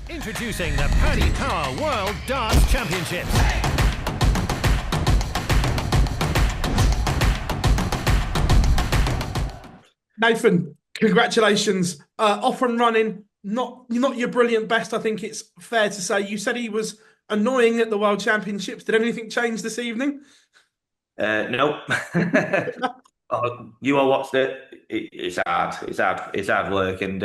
Introducing the Paddy Power World Darts Championship. Nathan, congratulations. Off and running. Not your brilliant best, I think it's fair to say. You said he was annoying at the World Championships. Did anything change this evening? No. Oh, you all watched it. It's hard. It's hard work, and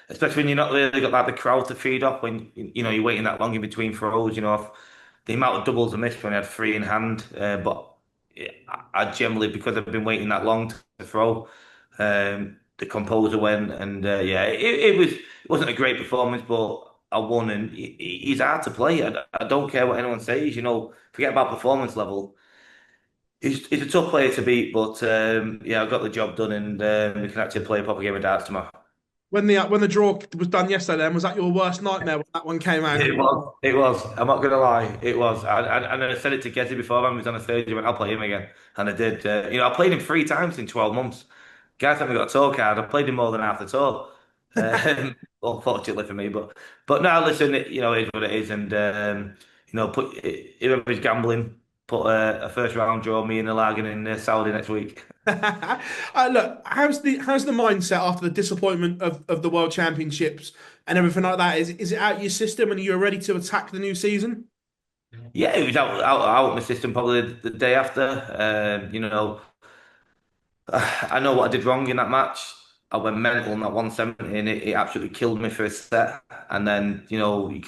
especially when you're not really got like the crowd to feed off. When you're waiting that long in between throws. The amount of doubles I missed when I had three in hand. But I generally, because I've been waiting that long to throw, the composer went, and yeah, it wasn't a great performance, but I won, and he's hard to play. I don't care what anyone says. Forget about performance level. He's a tough player to beat, but yeah, I got the job done, and we can actually play a proper game of darts tomorrow. When the draw was done yesterday, then was that your worst nightmare when that one came out? It was. It was. I'm not gonna lie. It was. And I said it to Getty before when he was on the stage. He went, "I'll play him again," and I did. I played him three times in 12 months. Guys haven't got a tour card. I played him more than half the tour. Unfortunately for me, but now listen, it is what it is, and put whoever's gambling, put a first round draw me in the Lagan in Saudi next week. Look, how's the mindset after the disappointment of the World Championships and everything like that? Is it out your system and you're ready to attack the new season? Yeah, it was out of my system probably the day after. I know what I did wrong in that match. I went mental on that 170 and it absolutely killed me for a set. And then, you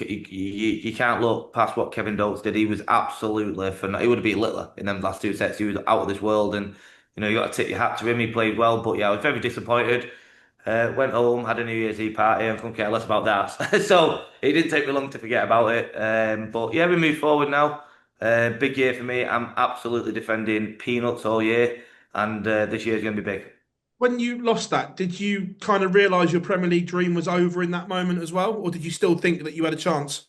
can't look past what Kevin Doakes did. He was absolutely phenomenal. He would have beat Littler in them last two sets. He was out of this world. And, you got to tip your hat to him. He played well. But yeah, I was very disappointed. Went home, had a New Year's Eve party, and couldn't care less about that. So it didn't take me long to forget about it. But yeah, we move forward now. Big year for me. I'm absolutely defending peanuts all year, and this year's going to be big. When you lost that, did you kind of realise your Premier League dream was over in that moment as well, or did you still think that you had a chance?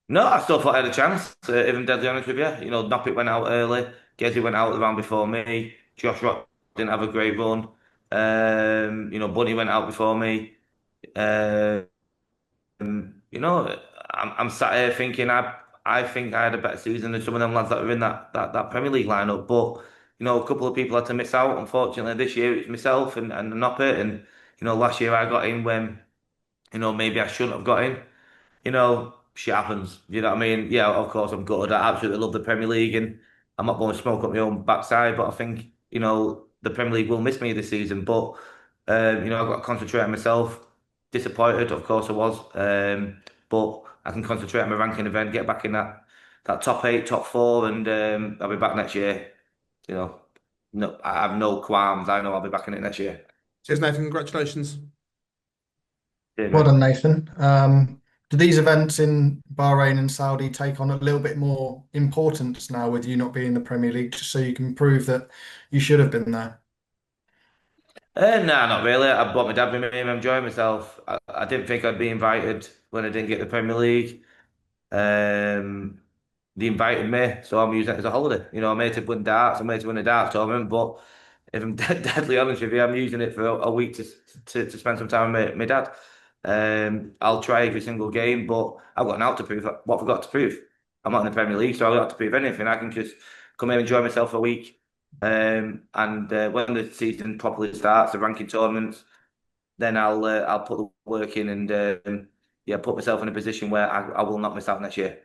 No, I still thought I had a chance. If I'm deadly honest with you, Noppet went out early. Gezi went out the round before me. Josh Rock didn't have a great run. Bunny went out before me. Um, I'm sat here thinking I think I had a better season than some of them lads that were in that Premier League lineup. But a couple of people had to miss out. Unfortunately, this year it's myself and Noppet. And last year I got in when maybe I shouldn't have got in. Shit happens. You know what I mean? Yeah, of course I'm good. I absolutely love the Premier League, and I'm not blowing smoke up my own backside. But I think the Premier League will miss me this season. But I've got to concentrate on myself. Disappointed, of course I was. But I can concentrate on my ranking event, get back in that top eight, top four, and I'll be back next year. You know, no, I have no qualms. I know I'll be back in it next year. Cheers, Nathan. Congratulations. Yeah, Well mate. done, Nathan. Do these events in Bahrain and Saudi take on a little bit more importance now with you not being in the Premier League, just so you can prove that you should have been there? Nah, not really. I brought my dad with me. I'm enjoying myself. I didn't think I'd be invited when I didn't get the Premier League. Um, they invited me, so I'm using it as a holiday. I made to win darts. I made to win a darts tournament. But if I'm deadly honest with you, I'm using it for a week to spend some time with my dad. I'll try every single game, but I've got an out to prove. What have I got to prove? I'm not in the Premier League, so I don't have to prove anything. I can just come here, enjoy myself for a week. And when the season properly starts, the ranking tournaments, then I'll put the work in and yeah, put myself in a position where I will not miss out next year.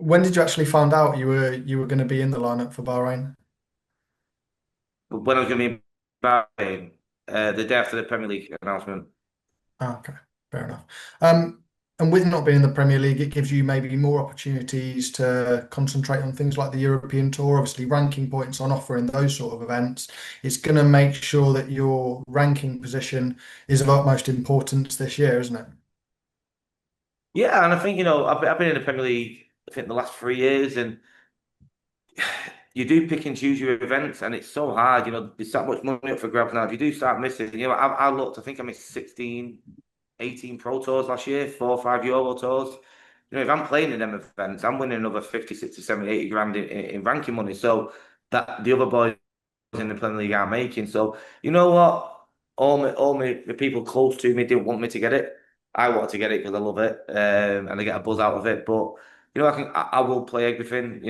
When did you actually find out you were going to be in the lineup for Bahrain? But when I was going to be back, the day after the Premier League announcement. Oh, okay, fair enough. And with not being in the Premier League, it gives you maybe more opportunities to concentrate on things like the European Tour, obviously ranking points on offer in those sort of events. It's going to make sure that your ranking position is of utmost importance this year, isn't it? Yeah, and I think I've been in the Premier League I think the last 3 years, and you do pick and choose your events, and it's so hard. There's that much money up for grabs now. If you do start missing, I looked. I think I missed 16, 18 Pro Tours last year, 4 or 5 Euro Tours. If I'm playing in them events, I'm winning another 50, 60, 70, 80 grand in ranking money. So that the other boys in the Premier League aren't making. So you know what? The people close to me didn't want me to get it. I want to get it because I love it, and I get a buzz out of it. But I will play everything.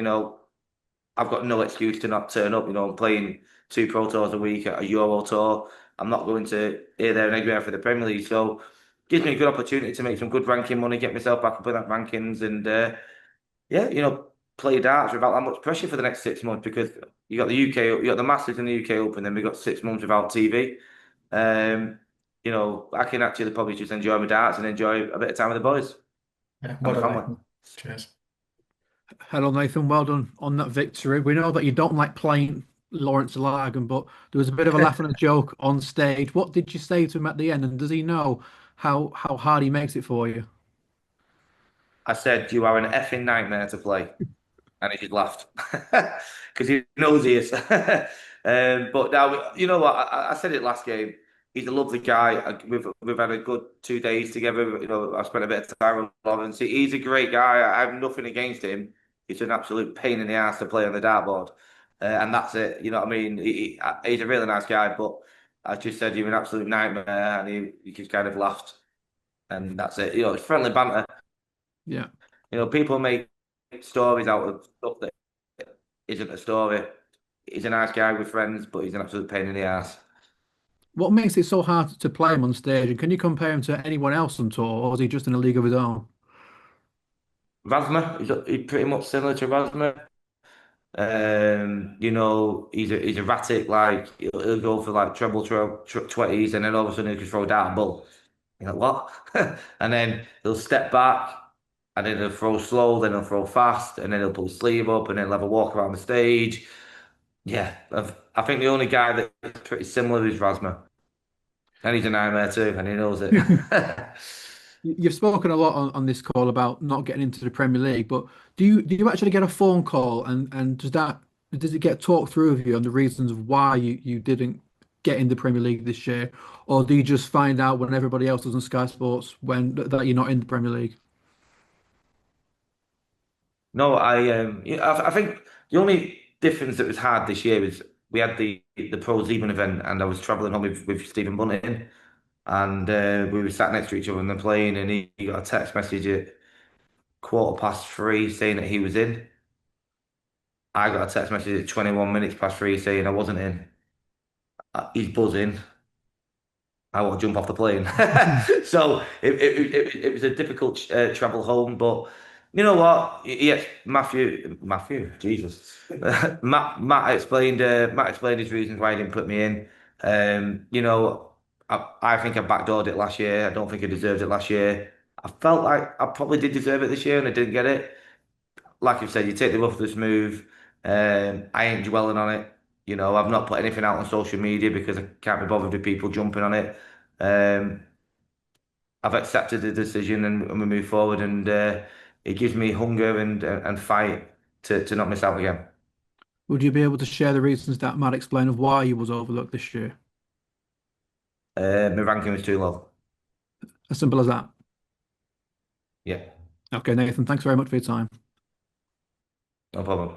I've got no excuse to not turn up. I'm playing 2 Pro Tours a week at a Euro Tour. I'm not going to here, there, and everywhere for the Premier League. So, gives me a good opportunity to make some good ranking money, get myself back up in that rankings, and yeah, play darts without that much pressure for the next 6 months because you got the UK, you got the Masters in the UK Open, then we got 6 months without TV. Um, I can actually probably just enjoy my darts and enjoy a bit of time with the boys Yeah, and well the done, family. Nathan. Cheers. Hello, Nathan. Well done on that victory. We know that you don't like playing Lawrence Lagan, but there was a bit of a laugh and a joke on stage. What did you say to him at the end? And does he know how hard he makes it for you? I said, you are an effing nightmare to play. And he just laughed because he knows he is. But now, you know what? I said it last game. He's a lovely guy. We've had a good 2 days together. I've spent a bit of time with Lawrence. He's a great guy. I have nothing against him. He's an absolute pain in the ass to play on the dartboard, and that's it. You know what I mean? He's a really nice guy, but I just said you're an absolute nightmare, and he just kind of laughed, and that's it. It's friendly banter. Yeah. People make stories out of stuff that isn't a story. He's a nice guy with friends, but he's an absolute pain in the ass. What makes it so hard to play him on stage? And can you compare him to anyone else on tour, or is he just in a league of his own? Rasma, he's pretty much similar to Rasma. He's erratic. Like he'll go for like treble 20s, and then all of a sudden he'll just throw down a ball. You're like, what? And then he'll step back, and then he'll throw slow, then he'll throw fast, and then he'll pull his sleeve up, and then he'll have a walk around the stage. Yeah, I think the only guy that's pretty similar is Rasma. And he's a nightmare too, and he knows it. You've spoken a lot on this call about not getting into the Premier League, but do you actually get a phone call and does it get talked through with you on the reasons of why you didn't get in the Premier League this year, or do you just find out when everybody else does on Sky Sports that you're not in the Premier League? No, I think the only difference that was hard this year is we had the Pro Zealand event, and I was travelling home with Stephen Bunting, and we were sat next to each other on the plane, and he got a text message at 3:15 saying that he was in. I got a text message at 21 minutes past three saying I wasn't in. He's buzzing. I want to jump off the plane. So it was a difficult travel home, but you know what? Yes, Matthew, Jesus, Matt explained his reasons why he didn't put me in. I think I backdoored it last year. I don't think I deserved it last year. I felt like I probably did deserve it this year, and I didn't get it. Like you said, you take the rough with the smooth. I ain't dwelling on it. I've not put anything out on social media because I can't be bothered with people jumping on it. Um, I've accepted the decision and we move forward, and it gives me hunger and fight to not miss out again. Would you be able to share the reasons that Matt explained of why he was overlooked this year? My ranking was too low. As simple as that. Yeah, Okay, Nathan, thanks very much for your time. no problem.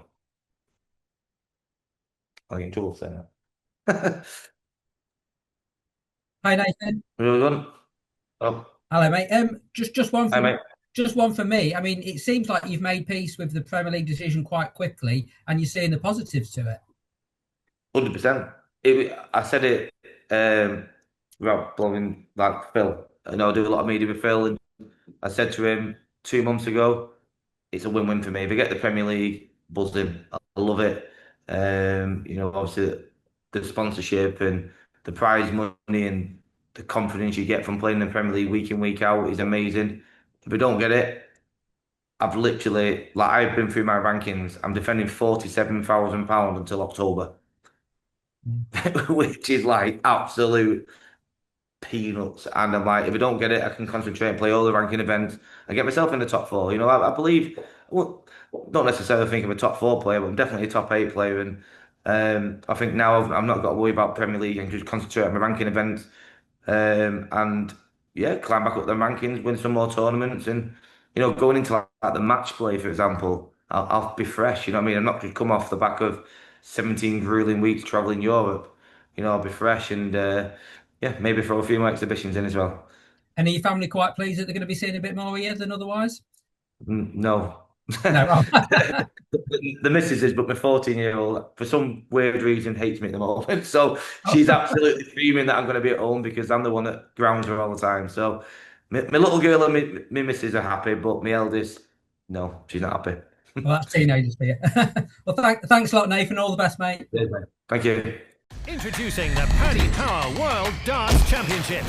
I'll get in trouble for saying that. Hi Nathan. Really good. Oh, Hello, mate. Just one hi, for mate. me. I mean, it seems like you've made peace with the Premier League decision quite quickly, and you're seeing the positives to it. 100%. I said it without blowing like Phil. I know I do a lot of media with Phil, and I said to him 2 months ago, it's a win-win for me. If I get the Premier League, buzzing. I love it. Obviously the sponsorship and the prize money and the confidence you get from playing in the Premier League week in, week out is amazing. If I don't get it, I've been through my rankings. I'm defending £47,000 until October, which is like absolute peanuts. And I'm like, if I don't get it, I can concentrate and play all the ranking events and get myself in the top four. I believe, well, don't necessarily think I'm a top four player, but I'm definitely a top eight player. And I think now I've not got to worry about Premier League and just concentrate on my ranking events. And yeah, climb back up the rankings, win some more tournaments, and going into like the match play, for example, I'll be fresh. You know what I mean? I'm not just come off the back of 17 grueling weeks traveling Europe. I'll be fresh and yeah, maybe throw a few more exhibitions in as well. And are your family quite pleased that they're going to be seeing a bit more of you than otherwise? No. No. The missus is, but my 14-year-old, for some weird reason, hates me at the moment. So she's absolutely fuming that I'm going to be at home because I'm the one that grounds her all the time. So my little girl and my missus are happy, but my eldest, no, she's not happy. Well, that's teenagers for you. Well, thanks a lot, Nathan. All the best, mate. Thank you. Introducing the Paddy Power World Darts Championship.